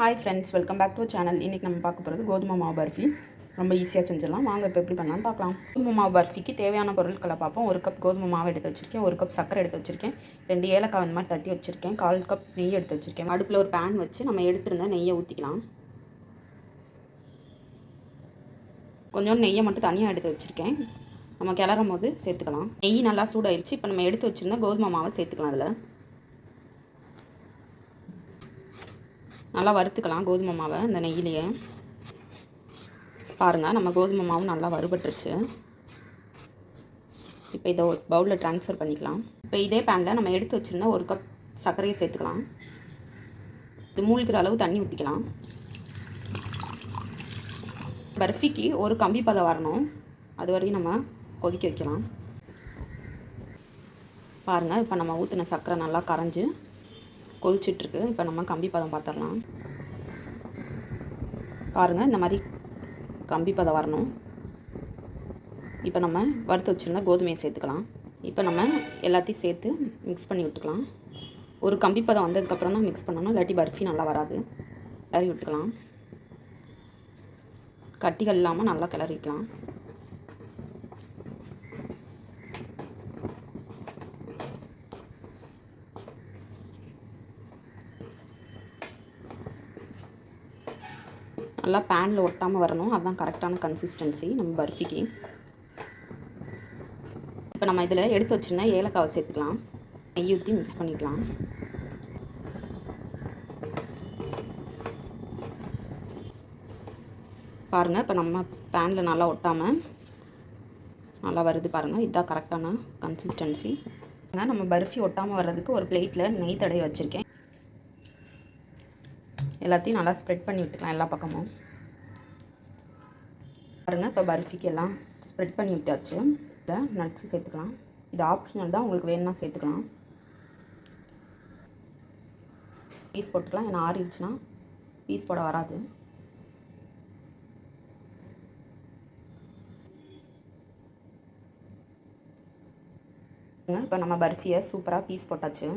Hi friends, welcome back to channel. இன்றைக்கி நம்ம பார்க்க போகிறது கோதுமை மாவு பர்ஃபி. ரொம்ப ஈஸியாக செஞ்சிடலாம். வாங்க இப்போ எப்படி பண்ணலாம்னு பார்க்கலாம். கோதுமை மாவு பர்ஃபிக்கு தேவையான பொருட்களை பார்ப்போம். 1 கப் கோதுமை மாவு எடுத்து வச்சுருக்கேன், 1 கப் சர்க்கரை எடுத்து வச்சுருக்கேம், 2 ஏலக்காய் இந்த மாதிரி தட்டி வச்சுருக்கேன், 1/4 கப் நெய் எடுத்து வச்சுருக்கேன். அடுப்பில் ஒரு பேன் வச்சு நம்ம எடுத்துருந்த நெய்யை ஊற்றிக்கலாம். கொஞ்சம் நெய்யை மட்டும் தனியாக எடுத்து வச்சுருக்கேன். நம்ம கிளறும் போது சேர்த்துக்கலாம். நெய் நல்லா சூடாயிருச்சு. இப்போ நம்ம எடுத்து வச்சுருந்த கோதுமை மாவை சேர்த்துக்கலாம். அதில் நல்லா வறுத்துக்கலாம் கோதுமை மாவை இந்த நெய்யிலேயே. பாருங்கள், நம்ம கோதுமை மாவு நல்லா வறுபட்டுருச்சு. இப்போ இதை ஒரு பவுலில் ட்ரான்ஸ்ஃபர் பண்ணிக்கலாம். இப்போ இதே பேனில் நம்ம எடுத்து வச்சுருந்தா 1 கப் சர்க்கரையை சேர்த்துக்கலாம். இது மூழ்கிற அளவு தண்ணி ஊற்றிக்கலாம். பர்ஃபிக்கு ஒரு கம்பி பதம் வரணும், அது வரையும் நம்ம கொதிக்க வைக்கலாம். பாருங்கள், இப்போ நம்ம ஊற்றின சர்க்கரை நல்லா கரைஞ்சி கொதிச்சிட்ருக்கு. இப்போ நம்ம கம்பி பதம் பார்த்துடலாம். பாருங்கள், இந்த மாதிரி கம்பி பதம் வரணும். இப்போ நம்ம வறுத்து வச்சுருந்தா கோதுமையை சேர்த்துக்கலாம். இப்போ நம்ம எல்லாத்தையும் சேர்த்து மிக்ஸ் பண்ணி விட்டுக்கலாம். ஒரு கம்பி பதம் வந்ததுக்கப்புறம் தான் மிக்ஸ் பண்ணணும், இல்லாட்டி பர்ஃபி நல்லா வராது. கிளறி விட்டுக்கலாம். கட்டிகள் இல்லாமல் நல்லா கிளறிக்கலாம். நல்லா பேனில் ஒட்டாமல் வரணும், அதுதான் கரெக்டான கன்சிஸ்டன்சி நம்ம பர்ஃபிக்கு. இப்போ நம்ம இதில் எடுத்து வச்சுருந்தா ஏலக்காவை சேர்த்துக்கலாம். நெய் ஊற்றி மிக்ஸ் பண்ணிக்கலாம். பாருங்கள், இப்போ நம்ம பேனில் நல்லா ஒட்டாமல் நல்லா வருது. பாருங்கள், இதுதான் கரெக்டான கன்சிஸ்டன்சி. நம்ம பர்ஃபி ஒட்டாமல் வர்றதுக்கு ஒரு பிளேட்டில் நெய் தடவி வச்சுருக்கேன். எல்லாத்தையும் நல்லா ஸ்ப்ரெட் பண்ணி விட்டுக்கலாம் எல்லா பக்கமும். பாருங்கள், இப்போ பர்ஃபிக்கு எல்லாம் ஸ்ப்ரெட் பண்ணி விட்டாச்சு. இதை நட்ஸு சேர்த்துக்கலாம். இது ஆப்ஷனல் தான், உங்களுக்கு வேணும்னா சேர்த்துக்கலாம். பீஸ் போட்டுக்கலாம், ஏன்னா ஆறிடுச்சுன்னா பீஸ் போட வராது. இப்போ நம்ம பர்ஃபியை சூப்பராக பீஸ் போட்டாச்சு.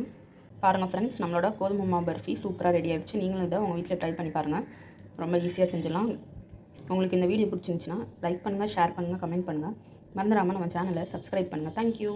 பாருங்கள் ஃப்ரெண்ட்ஸ், நம்மளோட கோதுமை மாவு பர்ஃபி சூப்பராக ரெடி ஆகிடுச்சு. நீங்களும் இதை உங்கள் வீட்டில் ட்ரை பண்ணி பாருங்கள். ரொம்ப ஈஸியாக செஞ்சிடலாம். உங்களுக்கு இந்த வீடியோ பிடிச்சிருந்துச்சின்னா லைக் பண்ணுங்கள், ஷேர் பண்ணுங்கள், கமெண்ட் பண்ணுங்கள். மறந்துடாமல் நம்ம சேனலை சப்ஸ்கிரைப் பண்ணுங்கள். தேங்க்யூ.